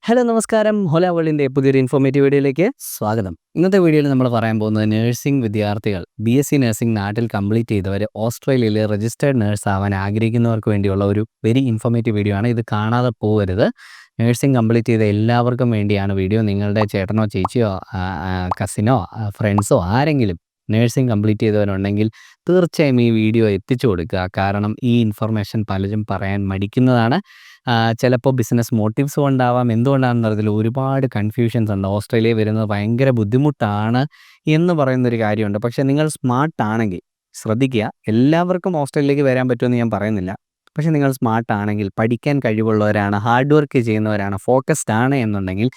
Hello നമസ്കാരം. ഹോല വേൾഡിൻ്റെ പുതിയൊരു informative വീഡിയോയിലേക്ക് സ്വാഗതം. ഇന്നത്തെ വീഡിയോയിൽ നമ്മൾ പറയാൻ പോകുന്നത് നഴ്സിംഗ് വിദ്യാർത്ഥികൾ BSc നഴ്സിംഗ് നാട്ടിൽ കംപ്ലീറ്റ് ചെയ്തവർ ഓസ്ട്രേലിയയിൽ രജിസ്റ്റേർഡ് നേഴ്സ് ആവാൻ ആഗ്രഹിക്കുന്നവർക്ക് വേണ്ടിയുള്ള ഒരു വെരി ഇൻഫോർമേറ്റീവ് വീഡിയോ ആണ്. ഇത് കാണാതെ പോകരുത്. നഴ്സിംഗ് കംപ്ലീറ്റ് ചെയ്ത എല്ലാവർക്കും വേണ്ടിയാണ് വീഡിയോ. നിങ്ങളുടെ ചേട്ടനോ ചേച്ചിയോ കസിനോ ഫ്രണ്ട്സോ ആരെങ്കിലും നഴ്സിംഗ് കംപ്ലീറ്റ് ചെയ്തവരുണ്ടെങ്കിൽ തീർച്ചയായും ഈ വീഡിയോ എത്തിച്ചു കൊടുക്കുക. കാരണം ഈ ഇൻഫർമേഷൻ പലരും പറയാൻ മടിക്കുന്നതാണ്. ചിലപ്പോൾ ബിസിനസ് മോട്ടീവ്സ് കൊണ്ടാവാം, എന്തുകൊണ്ടാണെന്ന് അറിയത്തില്ല. ഒരുപാട് കൺഫ്യൂഷൻസ് ഉണ്ട്. ഓസ്ട്രേലിയ വരുന്നത് ഭയങ്കര ബുദ്ധിമുട്ടാണ് എന്ന് പറയുന്നൊരു കാര്യമുണ്ട്. പക്ഷേ നിങ്ങൾ സ്മാർട്ട് ആണെങ്കിൽ ശ്രദ്ധിക്കുക. എല്ലാവർക്കും ഓസ്ട്രേലിയയിലേക്ക് വരാൻ പറ്റുമെന്ന് ഞാൻ പറയുന്നില്ല. പക്ഷേ നിങ്ങൾ സ്മാർട്ട് ആണെങ്കിൽ, പഠിക്കാൻ കഴിവുള്ളവരാണ്, ഹാർഡ് വർക്ക് ചെയ്യുന്നവരാണ്, ഫോക്കസ്ഡ് ആണ് എന്നുണ്ടെങ്കിൽ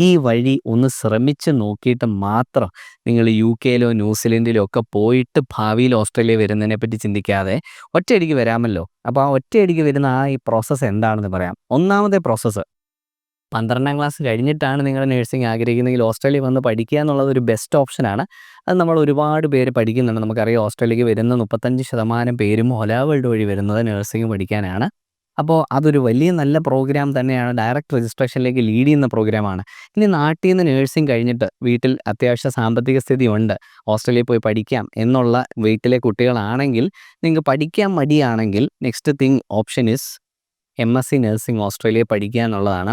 ഈ വഴി ഒന്ന് ശ്രമിച്ച് നോക്കിയിട്ട് മാത്രം നിങ്ങൾ UK-ലോ ന്യൂസിലൻഡിലോ ഒക്കെ പോയിട്ട് ഭാവിയിൽ ഓസ്ട്രേലിയ വരുന്നതിനെ പറ്റി ചിന്തിക്കാതെ ഒറ്റയടിക്ക് വരാമല്ലോ. അപ്പോൾ ആ ഒറ്റയടിക്ക് വരുന്ന ഈ പ്രോസസ്സ് എന്താണെന്ന് പറയാം. ഒന്നാമത്തെ പ്രോസസ്സ്, 12ാം ക്ലാസ് കഴിഞ്ഞിട്ടാണ് നിങ്ങൾ നഴ്സിംഗ് ആഗ്രഹിക്കുന്നതെങ്കിൽ ഓസ്ട്രേലിയ വന്ന് പഠിക്കുക എന്നുള്ളത് ഒരു ബെസ്റ്റ് ഓപ്ഷനാണ്. അത് നമ്മൾ ഒരുപാട് പേര് പഠിക്കുന്നുണ്ട്. നമുക്കറിയാം ഓസ്ട്രേലിയക്ക് വരുന്ന 35% പേരും ഹോല വേൾഡ് വഴി വരുന്നത് നഴ്സിംഗ് പഠിക്കാനാണ്. അപ്പോൾ അതൊരു വലിയ നല്ല പ്രോഗ്രാം തന്നെയാണ്. ഡയറക്റ്റ് രജിസ്ട്രേഷനിലേക്ക് ലീഡ് ചെയ്യുന്ന പ്രോഗ്രാമാണ്. ഇനി നാട്ടിൽ നിന്ന് നഴ്സിംഗ് കഴിഞ്ഞിട്ട് വീട്ടിൽ അത്യാവശ്യ സാമ്പത്തിക സ്ഥിതി ഉണ്ട്, ഓസ്ട്രേലിയയിൽ പോയി പഠിക്കാം എന്നുള്ള വീട്ടിലെ കുട്ടികളാണെങ്കിൽ, നിങ്ങൾക്ക് പഠിക്കാൻ മടിയാണെങ്കിൽ next thing option is MSc nursing Australia പഠിക്കുക എന്നുള്ളതാണ്.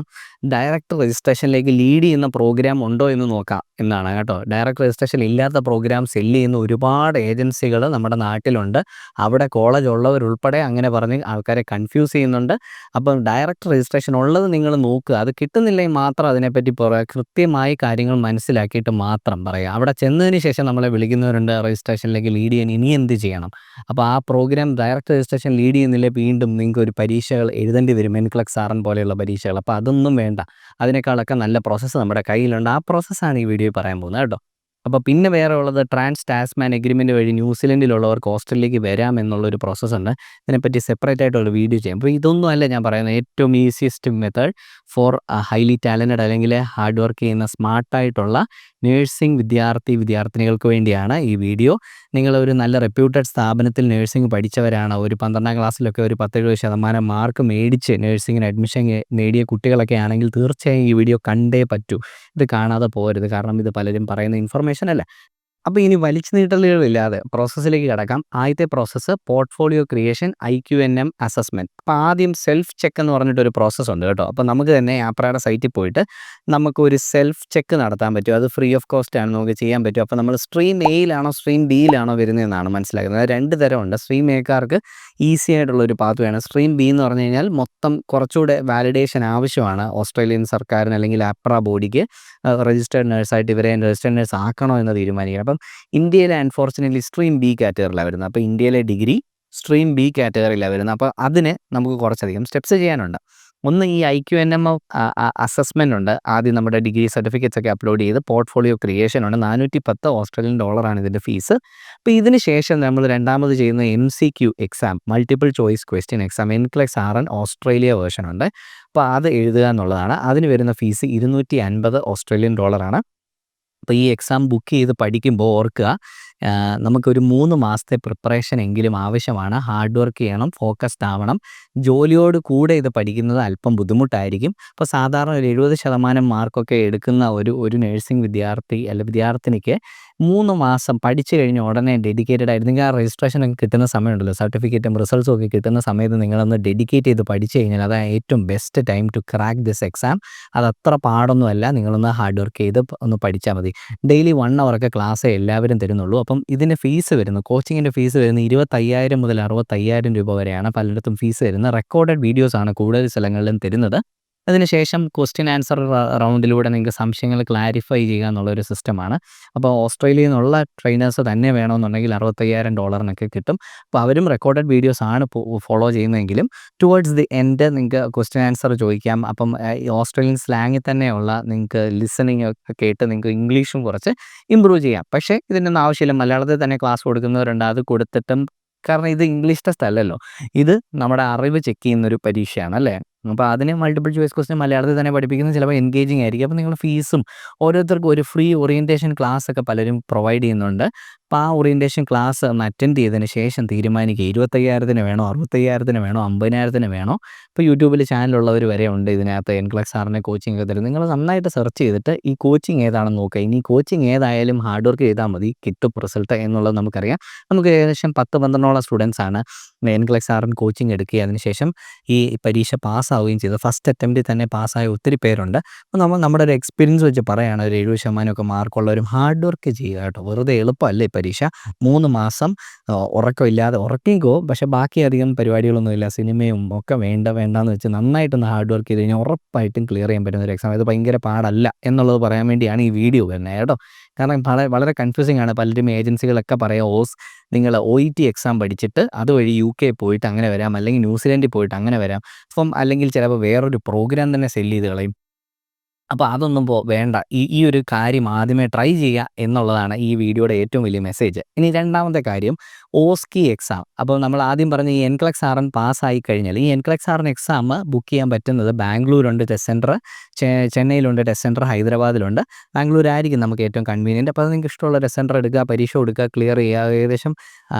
ഡയറക്റ്റ് രജിസ്ട്രേഷനിലേക്ക് ലീഡ് ചെയ്യുന്ന പ്രോഗ്രാം ഉണ്ടോ എന്ന് നോക്കാം എന്നാണ് കേട്ടോ. ഡയറക്റ്റ് രജിസ്ട്രേഷൻ ഇല്ലാത്ത പ്രോഗ്രാം സെല്ല് ചെയ്യുന്ന ഒരുപാട് ഏജൻസികൾ നമ്മുടെ നാട്ടിലുണ്ട്. അവിടെ കോളേജ് ഉള്ളവരുൾപ്പെടെ അങ്ങനെ പറഞ്ഞ് ആൾക്കാരെ കൺഫ്യൂസ് ചെയ്യുന്നുണ്ട്. അപ്പം ഡയറക്റ്റ് രജിസ്ട്രേഷൻ ഉള്ളത് നിങ്ങൾ നോക്കുക. അത് കിട്ടുന്നില്ലെങ്കിൽ മാത്രം അതിനെപ്പറ്റി പറയുക. കൃത്യമായി കാര്യങ്ങൾ മനസ്സിലാക്കിയിട്ട് മാത്രം പറയുക. അവിടെ ചെന്നതിന് ശേഷം നമ്മളെ വിളിക്കുന്നവരുണ്ട് രജിസ്ട്രേഷനിലേക്ക് ലീഡ് ചെയ്യാൻ, ഇനി എന്ത് ചെയ്യണം. അപ്പോൾ ആ പ്രോഗ്രാം ഡയറക്റ്റ് രജിസ്ട്രേഷൻ ലീഡ് ചെയ്യുന്നില്ലേ, വീണ്ടും നിങ്ങൾക്ക് ഒരു പരീക്ഷകൾ എഴുതേണ്ടി വരും, NCLEX RN പോലെയുള്ള പരീക്ഷകൾ. അപ്പോൾ അതൊന്നും വേണ്ട. അതിനേക്കാളൊക്കെ നല്ല പ്രോസസ്സ് നമ്മുടെ കയ്യിലുണ്ട്. ആ പ്രോസസ്സാണ് ഈ വീഡിയോയിൽ പറയാൻ പോകുന്നത് കേട്ടോ. അപ്പോൾ പിന്നെ വേറെ ഉള്ളത് ട്രാൻസ് ടാസ്മാൻ എഗ്രിമെൻറ്റ് വഴി ന്യൂസിലൻഡിലുള്ളവർക്ക് ഓസ്ട്രേലിയയിലേക്ക് വരാം എന്നുള്ളൊരു പ്രോസസ്സുണ്ട്. ഇതിനെപ്പറ്റി സെപ്പറേറ്റ് ആയിട്ടുള്ള വീഡിയോ ചെയ്യാം. അപ്പോൾ ഇതൊന്നും അല്ല ഞാൻ പറയുന്നത്. ഏറ്റവും easiest method for highly talented അല്ലെങ്കിൽ ഹാർഡ് വർക്ക് ചെയ്യുന്ന സ്മാർട്ടായിട്ടുള്ള നഴ്സിംഗ് വിദ്യാർത്ഥിനികൾക്ക് വേണ്ടിയാണ് ഈ വീഡിയോ. നിങ്ങളൊരു നല്ല റെപ്യൂട്ടഡ് സ്ഥാപനത്തിൽ നഴ്സിംഗ് പഠിച്ചവരാണ്, ഒരു 12ാം ക്ലാസ്സിലൊക്കെ ഒരു 10-70% മാർക്ക് മേടിച്ച് നഴ്സിംഗിന് അഡ്മിഷൻ നേടിയ കുട്ടികളൊക്കെ ആണെങ്കിൽ തീർച്ചയായും ഈ വീഡിയോ കണ്ടേ പറ്റൂ. ഇത് കാണാതെ പോകരുത്. കാരണം ഇത് പലരും പറയുന്ന ഇൻഫർമേഷൻ അല്ല. അപ്പോൾ ഇനി വലിച്ചു നീട്ടലുകളില്ലാതെ പ്രോസസ്സിലേക്ക് കിടക്കാം. ആദ്യത്തെ process portfolio creation, IQNM assessment. അപ്പോൾ ആദ്യം സെൽഫ് ചെക്ക് എന്ന് പറഞ്ഞിട്ടൊരു പ്രോസസ്സ് ഉണ്ട് കേട്ടോ. അപ്പോൾ നമുക്ക് തന്നെ ആപ്രയുടെ സൈറ്റിൽ പോയിട്ട് നമുക്കൊരു സെൽഫ് ചെക്ക് നടത്താൻ പറ്റും. അത് ഫ്രീ ഓഫ് കോസ്റ്റ് ആണ്, നമുക്ക് ചെയ്യാൻ പറ്റും. അപ്പോൾ നമ്മൾ സ്ട്രീം Aയിലാണോ സ്ട്രീം Bയിലാണോ വരുന്നതെന്നാണ് മനസ്സിലാക്കുന്നത്. 2 തരമുണ്ട്. സ്ട്രീം Aക്കാർക്ക് ഈസി ആയിട്ടുള്ളൊരു പാത്ത് വേണം. സ്ട്രീം B എന്ന് പറഞ്ഞു കഴിഞ്ഞാൽ മൊത്തം കുറച്ചുകൂടെ വാലിഡേഷൻ ആവശ്യമാണ് ഓസ്ട്രേലിയൻ സർക്കാരിന് അല്ലെങ്കിൽ ആപ്ര ബോഡിക്ക്. രജിസ്റ്റേർഡ് നേഴ്സായിട്ട് ഇവരെ രജിസ്റ്റേർഡ് നേഴ്സ് ആക്കണോ എന്ന് തീരുമാനിക്കണം. അപ്പം ഇന്ത്യയിലെ അൺഫോർച്ചുനേറ്റ്ലി സ്ട്രീം B കാറ്റഗറിയിലാണ് വരുന്നത്. അപ്പോൾ ഇന്ത്യയിലെ ഡിഗ്രി സ്ട്രീം B കാറ്റഗറിയിലാണ് വരുന്നത്. അപ്പോൾ അതിന് നമുക്ക് കുറച്ചധികം സ്റ്റെപ്സ് ചെയ്യാനുണ്ട്. ഒന്ന്, ഈ IQNM അസസ്മെൻ്റ് ഉണ്ട്. ആദ്യം നമ്മുടെ ഡിഗ്രി സർട്ടിഫിക്കറ്റ്സ് ഒക്കെ അപ്ലോഡ് ചെയ്ത് പോർട്ട്ഫോളിയോ ക്രിയേഷൻ ഉണ്ട്. $410 ഓസ്ട്രേലിയൻ ഡോളറാണ് ഇതിൻ്റെ ഫീസ്. അപ്പോൾ ഇതിന് ശേഷം നമ്മൾ രണ്ടാമത് ചെയ്യുന്ന MCQ exam, multiple choice question exam, NCLEX RN Australia version ഉണ്ട്. അപ്പോൾ അത് എഴുതുക എന്നുള്ളതാണ്. അതിന് വരുന്ന ഫീസ് $250 ഓസ്ട്രേലിയൻ ഡോളറാണ്. അപ്പോൾ ഈ എക്സാം ബുക്ക് ചെയ്ത് പഠിക്കുമ്പോൾ ഓർക്കുക, നമുക്കൊരു 3 മാസത്തെ പ്രിപ്പറേഷൻ എങ്കിലും ആവശ്യമാണ്. ഹാർഡ് വർക്ക് ചെയ്യണം, ഫോക്കസ്ഡ് ആവണം. ജോലിയോട് കൂടെ ഇത് പഠിക്കുന്നത് അല്പം ബുദ്ധിമുട്ടായിരിക്കും. അപ്പോൾ സാധാരണ ഒരു 70% മാർക്കൊക്കെ എടുക്കുന്ന ഒരു നഴ്സിംഗ് വിദ്യാർത്ഥിനിക്ക് 3 മാസം പഠിച്ചു കഴിഞ്ഞ് ഉടനെ ഡെഡിക്കേറ്റഡ് ആയിട്ട് നിങ്ങൾ ആ രജിസ്ട്രേഷൻ ഒക്കെ കിട്ടുന്ന സമയമുണ്ടല്ലോ, സർട്ടിഫിക്കറ്റും റിസൾട്ട്സും ഒക്കെ കിട്ടുന്ന സമയത്ത് നിങ്ങളൊന്ന് ഡെഡിക്കേറ്റ് ചെയ്ത് പഠിച്ചു കഴിഞ്ഞാൽ അതാണ് ഏറ്റവും best time to crack this exam. അതത്ര പാടൊന്നുമല്ല. നിങ്ങളൊന്ന് ഹാർഡ് വർക്ക് ചെയ്ത് ഒന്ന് പഠിച്ചാൽ മതി. ഡെയിലി 1 hour ക്ലാസ്സേ എല്ലാവരും തരുന്നുള്ളൂ. അപ്പം ഇതിന് ഫീസ് വരുന്നത്, കോച്ചിങ്ങിൻ്റെ ഫീസ് വരുന്നത് 25,000 മുതൽ 65,000 രൂപ വരെയാണ് പലയിടത്തും ഫീസ് വരുന്നത്. റെക്കോർഡഡ് വീഡിയോസാണ് കൂടുതൽ സ്ഥലങ്ങളിലും തരുന്നത്. അതിനുശേഷം ക്വസ്റ്റ്യൻ ആൻസർ റൗണ്ടിലൂടെ നിങ്ങൾക്ക് സംശയങ്ങൾ ക്ലാരിഫൈ ചെയ്യുക എന്നുള്ളൊരു സിസ്റ്റമാണ്. അപ്പോൾ ഓസ്ട്രേലിയയിൽ നിന്നുള്ള ട്രെയിനേഴ്സ് തന്നെ വേണമെന്നുണ്ടെങ്കിൽ $65,000 കിട്ടും. അപ്പോൾ അവരും റെക്കോർഡഡ് വീഡിയോസാണ് ഫോളോ ചെയ്യുന്നതെങ്കിലും ടുവേർഡ്സ് ദി എൻഡ് നിങ്ങൾക്ക് ക്വസ്റ്റ്യൻ ആൻസർ ചോദിക്കാം. അപ്പം ഈ ഓസ്ട്രേലിയൻ സ്ലാങ്ങിൽ തന്നെയുള്ള നിങ്ങൾക്ക് ലിസണിങ് ഒക്കെ കേട്ട് നിങ്ങൾക്ക് ഇംഗ്ലീഷും കുറച്ച് ഇമ്പ്രൂവ് ചെയ്യാം. പക്ഷേ ഇതിനൊന്നും ആവശ്യമില്ല. മലയാളത്തിൽ തന്നെ ക്ലാസ് കൊടുക്കുന്നവരുണ്ട്. അത് കൊടുത്തിട്ടും, കാരണം ഇത് ഇംഗ്ലീഷ് ടെസ്റ്റ് അല്ലല്ലോ, ഇത് നമ്മുടെ അറിവ് ചെക്ക് ചെയ്യുന്നൊരു പരീക്ഷയാണ് അല്ലേ. അപ്പോൾ അതിന് മൾട്ടിപ്പിൾ ചോയ്സ് ക്വസ്റ്റ്യൻ മലയാളത്തിൽ തന്നെ പഠിപ്പിക്കുന്നത് ചിലപ്പോൾ എൻഗേജിങ് ആയിരിക്കും. അപ്പോൾ നിങ്ങൾ ഫീസും ഓരോരുത്തർക്കും ഒരു ഫ്രീ ഓറിയൻറ്റേഷൻ ക്ലാസ് ഒക്കെ പലരും പ്രൊവൈഡ് ചെയ്യുന്നുണ്ട്. അപ്പോൾ ആ ഓറിയൻറ്റേഷൻ ക്ലാസ് ഒന്ന് അറ്റൻഡ് ചെയ്തതിന് ശേഷം തീരുമാനിക്കുക 25,000 വേണോ, 65,000 വേണോ, 50,000 വേണോ. ഇപ്പോൾ യൂട്യൂബിൽ ചാനലുള്ളവർ വരെ ഉണ്ട് ഇതിനകത്ത് എൻക്ലക്സ് സാറിൻ്റെ കോച്ചിങ് ഒക്കെ തരും. നിങ്ങൾ നന്നായിട്ട് സെർച്ച് ചെയ്തിട്ട് ഈ കോച്ചിങ് ഏതാണെന്ന് നോക്കുക. ഇനി കോച്ചിങ് ഏതായാലും ഹാർഡ് വർക്ക് ചെയ്താൽ മതി, കിട്ടും റിസൾട്ട് എന്നുള്ളത് നമുക്കറിയാം. നമുക്ക് ഏകദേശം 10-12 സ്റ്റുഡൻസാണ് എൻക്ലക്സ് സാറിന് കോച്ചിങ് എടുക്കുകയും അതിനുശേഷം ഈ പരീക്ഷ പാസ്സാവുകയും ചെയ്തു. ഫസ്റ്റ് അറ്റംപ്റ്റിൽ തന്നെ പാസ്സായ ഒത്തിരി പേരുണ്ട്. അപ്പോൾ നമ്മുടെ ഒരു എക്സ്പീരിയൻസ് വെച്ച് പറയുകയാണ്, ഒരു 70% മാർക്കുള്ളവരും ഹാർഡ് വർക്ക് ചെയ്യുക കേട്ടോ. വെറുതെ എളുപ്പമല്ല ഈ പരീക്ഷ. 3 മാസം ഉറക്കമില്ലാതെ ഉറക്കിക്കോ, പക്ഷേ ബാക്കി അധികം പരിപാടികളൊന്നുമില്ല, സിനിമയും ഒക്കെ വേണ്ടെന്ന് വെച്ച് നന്നായിട്ടൊന്ന് ഹാർഡ് വർക്ക് ചെയ്ത് കഴിഞ്ഞാൽ ഉറപ്പായിട്ടും ക്ലിയർ ചെയ്യാൻ പറ്റുന്ന ഒരു എക്സാം. ഇത് ഭയങ്കര പാടല്ല എന്നുള്ളത് പറയാൻ വേണ്ടിയാണ് ഈ വീഡിയോ വരുന്നത് കേട്ടോ. കാരണം വളരെ കൺഫ്യൂസിങ് ആണ്. പലരും ഏജൻസികളൊക്കെ പറയാം നിങ്ങൾ OET എക്സാം പഠിച്ചിട്ട് അതുവഴി UK പോയിട്ട് അങ്ങനെ വരാം, അല്ലെങ്കിൽ ന്യൂസിലൻഡിൽ പോയിട്ട് അങ്ങനെ വരാം. അല്ലെങ്കിൽ ചിലപ്പോൾ വേറൊരു പ്രോഗ്രാം തന്നെ സെല്ല് ചെയ്ത് കളയും. അപ്പോൾ അതൊന്നും വേണ്ട. ഈ ഒരു കാര്യം ആദ്യമേ ട്രൈ ചെയ്യുക എന്നുള്ളതാണ് ഈ വീഡിയോയുടെ ഏറ്റവും വലിയ മെസ്സേജ്. ഇനി രണ്ടാമത്തെ കാര്യം OSCE എക്സാം. അപ്പോൾ നമ്മൾ ആദ്യം പറഞ്ഞ ഈ എൻക്ലക്സ് ആർ പാസ്സായി കഴിഞ്ഞാൽ ഈ എൻക്ലക്സ് ആറിന് എക്സാം ബുക്ക് ചെയ്യാൻ പറ്റുന്നത് ബാംഗ്ലൂരുണ്ട് ടെസ്റ്റ് സെൻറ്റർ, ചെന്നൈയിലുണ്ട് ടെസ്റ്റ് സെൻറ്റർ, ഹൈദരാബാദിലുണ്ട്. ബാംഗ്ലൂരായിരിക്കും നമുക്ക് ഏറ്റവും കൺവീനിയൻറ്റ്. അപ്പോൾ അത് നിങ്ങൾക്ക് ഇഷ്ടമുള്ള ടെസ്റ്റ് സെൻറ്റർ എടുക്കുക, പരീക്ഷ കൊടുക്കുക, ക്ലിയർ ചെയ്യുക. ഏകദേശം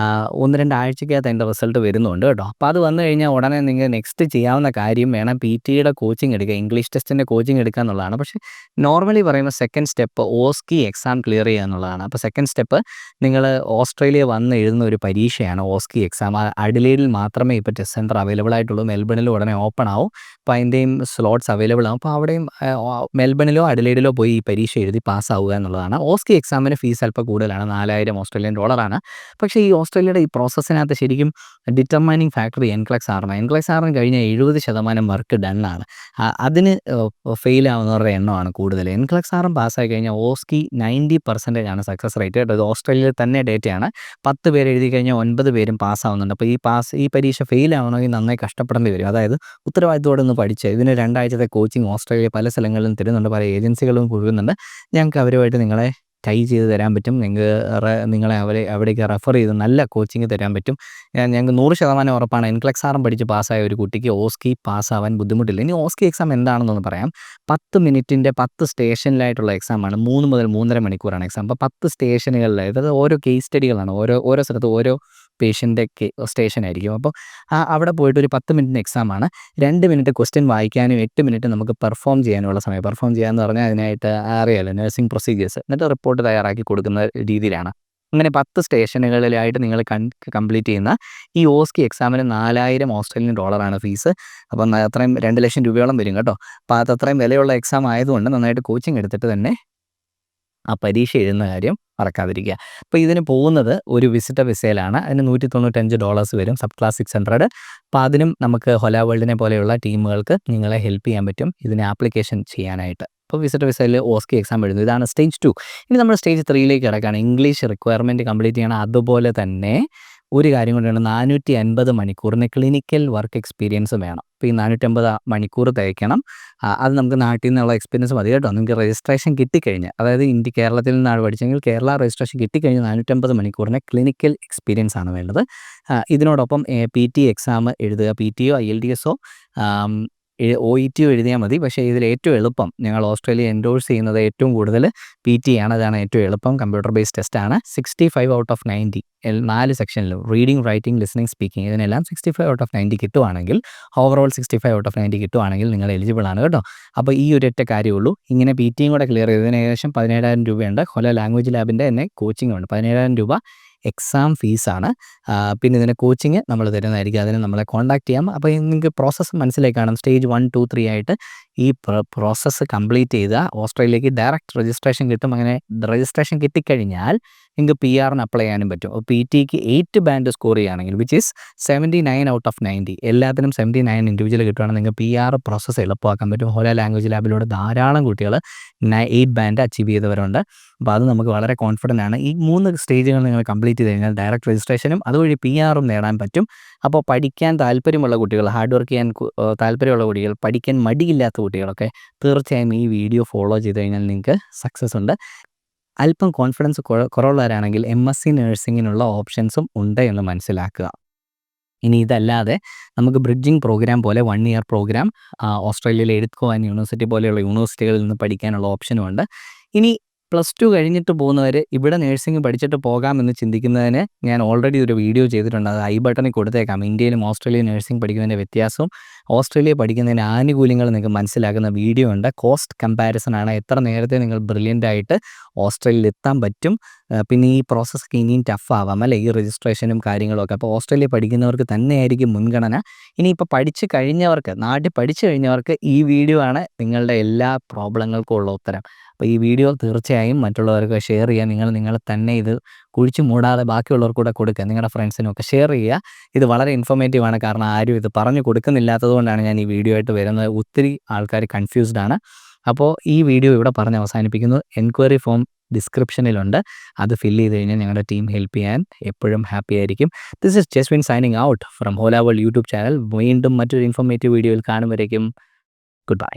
1-2 ആഴ്ചക്കകത്ത് അതിൻ്റെ റിസൾട്ട് വരുന്നുണ്ട് കേട്ടോ. അപ്പോൾ അത് വന്നു കഴിഞ്ഞാൽ ഉടനെ നിങ്ങൾ നെക്സ്റ്റ് ചെയ്യാവുന്ന കാര്യം വേണം PTയുടെ കോച്ചിങ് എടുക്കുക, ഇംഗ്ലീഷ് ടെസ്റ്റിൻ്റെ കോച്ചിങ് എടുക്കുക എന്നുള്ളതാണ്. പക്ഷേ നോർമലി പറയുമ്പോൾ second step OSCE exam clear ചെയ്യുക എന്നുള്ളതാണ്. അപ്പോൾ സെക്കൻഡ് സ്റ്റെപ്പ് നിങ്ങൾ ഓസ്ട്രേലിയ വന്ന് എഴുതുന്ന ഒരു പരീക്ഷയാണ് OSCE എക്സാം. അഡിലെയ്ഡിൽ മാത്രമേ ഇപ്പോൾ ടെസ്റ്റ് സെൻറ്റർ അവൈലബിൾ ആയിട്ടുള്ളൂ. മെൽബണിലും ഉടനെ ഓപ്പൺ ആവും. അപ്പോൾ അതിൻ്റെയും സ്ലോട്ട്സ് അവൈലബിൾ ആവും. അപ്പോൾ അവിടെയും മെൽബണിലോ അഡിലെയ്ഡിലോ പോയി ഈ പരീക്ഷ എഴുതി പാസ്സാവുക എന്നുള്ളതാണ്. OSCE എക്സാമിന് ഫീസ് അല്പം കൂടുതലാണ്, $4,000 പക്ഷേ ഈ ഓസ്ട്രേലിയയുടെ ഈ പ്രോസസ്സിനകത്ത് ശരിക്കും ഡിറ്റർമൈനിങ് ഫാക്ടർ എൻക്ലക്സ് ആറിന് കഴിഞ്ഞ 70% വർക്ക് ഡൺ ആണ്. അതിന് ഫെയിൽ ആവുന്നവരുടെ എണ്ണമാണ് കൂടുതൽ. എൻക്ലക്സ് ആറും പാസ്സായി കഴിഞ്ഞാൽ OSCE 90% ആണ് സക്സസ് റേറ്റ് കേട്ടോ. ഇത് ഓസ്ട്രേലിയയിൽ തന്നെ ഡേറ്റയാണ്. 10 പേര് എഴുതി കഴിഞ്ഞാൽ 9 പേരും പാസ്സാവുന്നുണ്ട്. അപ്പോൾ ഈ പരീക്ഷ ഫെയിൽ ആവണമെങ്കിൽ നന്നായി കഷ്ടപ്പെടേണ്ടി വരും. അതായത് ഉത്തരവാദിത്തോടെ ഒന്ന് പഠിച്ച് ഇതിന് 2 ആഴ്ചത്തെ കോച്ചിങ് ഓസ്ട്രേലിയ പല സ്ഥലങ്ങളിലും തരുന്നുണ്ട്, പല ഏജൻസികളും കൊടുക്കുന്നുണ്ട്. ഞങ്ങൾക്ക് അവരുമായിട്ട് നിങ്ങളെ ടൈ ചെയ്ത് തരാൻ പറ്റും. നിങ്ങളെ അവിടേക്ക് റെഫർ ചെയ്ത് നല്ല കോച്ചിങ് തരാൻ പറ്റും. ഞങ്ങൾക്ക് 100% ഉറപ്പാണ് എൻക്ലക്സ് ആറും പഠിച്ച് പാസ്സായ ഒരു കുട്ടിക്ക് OSCE പാസ്സാവാൻ ബുദ്ധിമുട്ടില്ല. ഇനി OSCE എക്സാം എന്താണെന്നൊന്ന് പറയാം. 10 മിനിറ്റിൻ്റെ 10 സ്റ്റേഷനിലായിട്ടുള്ള എക്സാമാണ്. 3 മുതൽ 3.5 മണിക്കൂറാണ് എക്സാം. അപ്പോൾ 10 സ്റ്റേഷനുകളിൽ, അതായത് ഓരോ കേസ് സ്റ്റഡികളാണ്, ഓരോ സ്ഥലത്ത് ഓരോ പേഷ്യൻ്റെ സ്റ്റേഷൻ ആയിരിക്കും. അപ്പോൾ അവിടെ പോയിട്ട് ഒരു 10 മിനിറ്റിന് എക്സാമാണ്. 2 മിനിറ്റ് ക്വസ്റ്റ്യൻ വായിക്കാനും 8 മിനിറ്റ് നമുക്ക് പെർഫോം ചെയ്യാനുള്ള സമയം. പെർഫോം ചെയ്യാന്ന് പറഞ്ഞാൽ അതിനായിട്ട് അറിയാമല്ലോ, നഴ്സിംഗ് പ്രൊസീജിയേഴ്സ്, എന്നിട്ട് റിപ്പോർട്ട് തയ്യാറാക്കി കൊടുക്കുന്ന രീതിയിലാണ്. അങ്ങനെ 10 സ്റ്റേഷനുകളിലായിട്ട് നിങ്ങൾ കംപ്ലീറ്റ് ചെയ്യുന്ന ഈ OSCE എക്സാമിന് $4,000 ഫീസ്. അപ്പം അത്രയും 2 ലക്ഷം രൂപയോളം വരും കേട്ടോ. അപ്പോൾ അത്രയും വിലയുള്ള എക്സാം ആയതുകൊണ്ട് നന്നായിട്ട് കോച്ചിങ് എടുത്തിട്ട് തന്നെ ആ പരീക്ഷ എഴുതുന്ന കാര്യം മറക്കാതിരിക്കുക. അപ്പോൾ ഇതിന് പോകുന്നത് ഒരു വിസിറ്റർ വിസയിലാണ്. അതിന് $195 വരും, സബ് ക്ലാസ് 600. അപ്പോൾ അതിനും നമുക്ക് ഹൊല വേൾഡിനെ പോലെയുള്ള ടീമുകൾക്ക് നിങ്ങളെ ഹെൽപ്പ് ചെയ്യാൻ പറ്റും ഇതിന് ആപ്ലിക്കേഷൻ ചെയ്യാനായിട്ട്. അപ്പോൾ വിസിറ്റർ വിസയിൽ OSCE എക്സാം എഴുതുന്നു. ഇതാണ് സ്റ്റേജ് 2. ഇനി നമ്മൾ സ്റ്റേജ് 3ലേക്ക് കിടക്കുകയാണ്. ഇംഗ്ലീഷ് റിക്വയർമെൻറ്റ് കംപ്ലീറ്റ് ചെയ്യണം. അതുപോലെ തന്നെ ഒരു കാര്യം കൊണ്ടാണ് 450 മണിക്കൂറിന് ക്ലിനിക്കൽ വർക്ക് എക്സ്പീരിയൻസ് വേണം. അപ്പോൾ ഈ 450 മണിക്കൂർ തയ്ക്കണം. അത് നമുക്ക് നാട്ടിൽ നിന്നുള്ള എക്സ്പീരിയൻസ് മതി കേട്ടോ. നിങ്ങൾക്ക് രജിസ്ട്രേഷൻ കിട്ടിക്കഴിഞ്ഞാൽ, അതായത് കേരളത്തിൽ നിന്നാണ് പഠിച്ചെങ്കിൽ കേരള രജിസ്ട്രേഷൻ കിട്ടിക്കഴിഞ്ഞാൽ 450 മണിക്കൂറിന് ക്ലിനിക്കൽ എക്സ്പീരിയൻസ് ആണ് വേണ്ടത്. ഇതിനോടൊപ്പം PT എക്സാം എഴുതുക. PTയോ IELTSO OETയോ എഴുതിയാൽ മതി. പക്ഷേ ഇതിൽ ഏറ്റവും എളുപ്പം ഞങ്ങൾ ഓസ്ട്രേലിയ എൻഡോഴ്സ് ചെയ്യുന്നത് ഏറ്റവും കൂടുതൽ PT ആണ്. അതാണ് ഏറ്റവും എളുപ്പം. കമ്പ്യൂട്ടർ ബേസ്ഡ് ടെസ്റ്റാണ്. 65 ഔട്ട് ഓഫ് 90 4 സെക്ഷനിലും റീഡിംഗ്, റൈറ്റിംഗ്, ലിസണിംഗ്, സ്പീക്കിംഗ് ഇതിനെല്ലാം 65 ഔട്ട് ഓഫ് 90 കിട്ടുവാണെങ്കിൽ, ഓവറോൾ 65 ഔട്ട് ഓഫ് 90 കിട്ടുവാണെങ്കിൽ നിങ്ങൾ എലിജിബിൾ ആണ് കേട്ടോ. അപ്പോൾ ഈ ഒരൊറ്റ കാര്യമുള്ളൂ. ഇങ്ങനെ PTയും കൂടെ ക്ലിയർ ചെയ്തതിന് ഏകദേശം 17,000 രൂപയുണ്ട്. ഹൊല ലാംഗ്വേജ് ലാബിൻ്റെ തന്നെ കോച്ചിങ് ഉണ്ട്. 17,000 രൂപ എക്സാം ഫീസാണ്. പിന്നെ ഇതിൻ്റെ കോച്ചിങ് നമ്മൾ തരുന്നതായിരിക്കും. അതിന് നമ്മളെ കോൺടാക്ട് ചെയ്യാം. അപ്പോൾ നിങ്ങൾക്ക് പ്രോസസ്സ് മനസ്സിലായി കാണും. സ്റ്റേജ് 1, 2, 3 ആയിട്ട് ഈ പ്രോസസ്സ് കംപ്ലീറ്റ് ചെയ്ത ഓസ്ട്രേലിയക്ക് ഡയറക്റ്റ് രജിസ്ട്രേഷൻ കിട്ടും. അങ്ങനെ രജിസ്ട്രേഷൻ കിട്ടിക്കഴിഞ്ഞാൽ നിങ്ങൾക്ക് PRന് അപ്ലൈ ചെയ്യാനും പറ്റും. അപ്പോൾ PTക്ക് 8 ബാൻഡ് സ്കോർ ചെയ്യുകയാണെങ്കിൽ, വിച്ച് ഈസ് 79 ഔട്ട് ഓഫ് 90, എല്ലാത്തിനും 79 ഇൻഡിവിജ്വൽ കിട്ടുകയാണെങ്കിൽ നിങ്ങൾക്ക് PR പ്രോസസ്സ് എളുപ്പമാക്കാൻ പറ്റും. ഹൊല ലാംഗ്വേജ് ലാബിലൂടെ ധാരാളം കുട്ടികൾ 8 ബാൻഡ് അച്ചീവ് ചെയ്തവരുണ്ട്. അപ്പോൾ അത് നമുക്ക് വളരെ കോൺഫിഡൻ്റ് ആണ്. ഈ 3 സ്റ്റേജുകൾ നിങ്ങൾ കംപ്ലീറ്റ് ചെയ്ത് കഴിഞ്ഞാൽ ഡയറക്റ്റ് രജിസ്ട്രേഷനും അതുവഴി PRും നേടാൻ പറ്റും. അപ്പോൾ പഠിക്കാൻ താല്പര്യമുള്ള കുട്ടികൾ, ഹാർഡ് വർക്ക് ചെയ്യാൻ താല്പര്യമുള്ള കുട്ടികൾ, പഠിക്കാൻ മടിയില്ലാത്ത കുട്ടികളൊക്കെ തീർച്ചയായും ഈ വീഡിയോ ഫോളോ ചെയ്ത് കഴിഞ്ഞാൽ നിങ്ങൾക്ക് സക്സസ് ഉണ്ട്. അല്പം കോൺഫിഡൻസ് കുറവുള്ളവരാണെങ്കിൽ MSc നഴ്സിങ്ങിനുള്ള ഓപ്ഷൻസും ഉണ്ട് എന്ന് മനസ്സിലാക്കുക. ഇനി ഇതല്ലാതെ നമുക്ക് ബ്രിഡ്ജിങ് പ്രോഗ്രാം പോലെ 1 ഇയർ പ്രോഗ്രാം ഓസ്ട്രേലിയയിലെ എഡിത്ത് കോവാൻ യൂണിവേഴ്സിറ്റി പോലെയുള്ള യൂണിവേഴ്സിറ്റികളിൽ നിന്ന് പഠിക്കാനുള്ള ഓപ്ഷനും ഉണ്ട്. ഇനി +2 കഴിഞ്ഞിട്ട് പോകുന്നവർ ഇവിടെ നഴ്സിംഗ് പഠിച്ചിട്ട് പോകാമെന്ന് ചിന്തിക്കുന്നതിന് ഞാൻ ഓൾറെഡി ഒരു വീഡിയോ ചെയ്തിട്ടുണ്ട്. അത് ഐ ബട്ടണിൽ കൊടുത്തേക്കാം. ഇന്ത്യയിലും ഓസ്ട്രേലിയയിലും നഴ്സിംഗ് പഠിക്കുന്നതിൻ്റെ വ്യത്യാസവും ഓസ്ട്രേലിയ പഠിക്കുന്നതിൻ്റെ ആനുകൂല്യങ്ങൾ നിങ്ങൾക്ക് മനസ്സിലാക്കുന്ന വീഡിയോ ഉണ്ട്. കോസ്റ്റ് കമ്പാരിസൺ ആണ്. എത്ര നേരത്തെ നിങ്ങൾ ബ്രില്യൻ്റ് ആയിട്ട് ഓസ്ട്രേലിയയിൽ എത്താൻ പറ്റും. പിന്നെ ഈ പ്രോസസ്സൊക്കെ ഇനിയും ടഫ് ആവാം അല്ലേ, ഈ രജിസ്ട്രേഷനും കാര്യങ്ങളൊക്കെ. അപ്പോൾ ഓസ്ട്രേലിയ പഠിക്കുന്നവർക്ക് തന്നെയായിരിക്കും മുൻഗണന. ഇനിയിപ്പോൾ പഠിച്ചു കഴിഞ്ഞവർക്ക്, നാട്ടിൽ പഠിച്ചു കഴിഞ്ഞവർക്ക് ഈ വീഡിയോ ആണ് നിങ്ങളുടെ എല്ലാ പ്രോബ്ലങ്ങൾക്കും ഉള്ള ഉത്തരം. അപ്പോൾ ഈ വീഡിയോ തീർച്ചയായും മറ്റുള്ളവർക്ക് ഷെയർ ചെയ്യുക. നിങ്ങൾ തന്നെ ഇത് കുഴിച്ചു മൂടാതെ ബാക്കിയുള്ളവർക്ക് കൂടെ കൊടുക്കുക. നിങ്ങളുടെ ഫ്രണ്ട്സിനൊക്കെ ഷെയർ ചെയ്യുക. ഇത് വളരെ ഇൻഫോർമേറ്റീവ് ആണ്. കാരണം ആരും ഇത് പറഞ്ഞു കൊടുക്കുന്നില്ലാത്തത് കൊണ്ടാണ് ഞാൻ ഈ വീഡിയോ ആയിട്ട് വരുന്നത്. ഒത്തിരി ആൾക്കാർ കൺഫ്യൂസ്ഡ് ആണ്. അപ്പോൾ ഈ വീഡിയോ ഇവിടെ പറഞ്ഞ് അവസാനിപ്പിക്കുന്നു. എൻക്വയറി ഫോം ഡിസ്ക്രിപ്ഷനിലുണ്ട്. അത് ഫില്ല് ചെയ്ത് കഴിഞ്ഞാൽ ഞങ്ങളുടെ ടീം ഹെൽപ്പ് ചെയ്യാൻ എപ്പോഴും ഹാപ്പി ആയിരിക്കും. This is Jeswin signing out from Hola world YouTube channel. വീണ്ടും മറ്റൊരു ഇൻഫോർമേറ്റീവ് വീഡിയോയിൽ കാണുമ്പോഴേക്കും ഗുഡ് ബൈ.